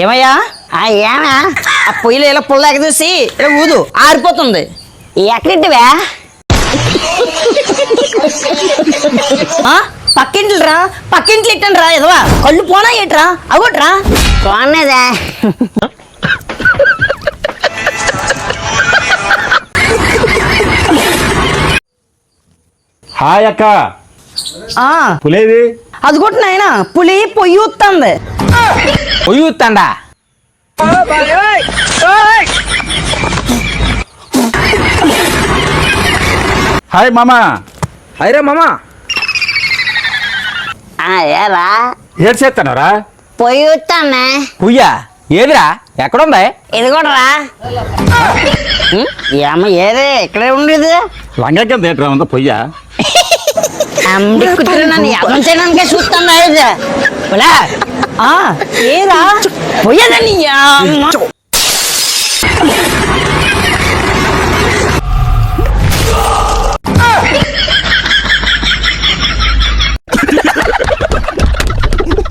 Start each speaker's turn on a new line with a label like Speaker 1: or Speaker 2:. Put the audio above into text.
Speaker 1: ఏమయ్యా
Speaker 2: ఏమా
Speaker 1: ఆ పొయ్యిలో ఇలా పుల్ల ఎగదూసి ఇలా ఊదు ఆరిపోతుంది.
Speaker 2: ఎక్కడివే
Speaker 1: పక్కింట్లు రా, పక్కింట్లు ఇట్టండి రా, ఎదవా కళ్ళు పోనా ఏట్రా అగోట్రా.
Speaker 2: బాగున్నదే
Speaker 3: హాయ్ అక్క.
Speaker 1: ఆ
Speaker 3: పులేది
Speaker 1: అది కూడా నాయన పులి పొయ్యి ఊస్తుంది.
Speaker 4: పొయ్యి ఊత్తండా?
Speaker 3: హాయ్ మామా.
Speaker 4: అయిరా మామా.
Speaker 2: ఏరా
Speaker 3: ఏడు చేస్తానరా?
Speaker 2: పొయ్యి వస్తానే
Speaker 4: పుయ్యా ఏదిరా? ఎక్కడుంది?
Speaker 2: ఇది కూడా రా ఏమ ఏదే ఇక్కడే ఉండేది
Speaker 3: లంగా కింద ఏంట్రా ఉందా పొయ్యా?
Speaker 2: అమ్మి కుట్టిన నన్ను ఎవరి చేయడానికే చూస్తాను
Speaker 1: ఏరా పొయ్యదని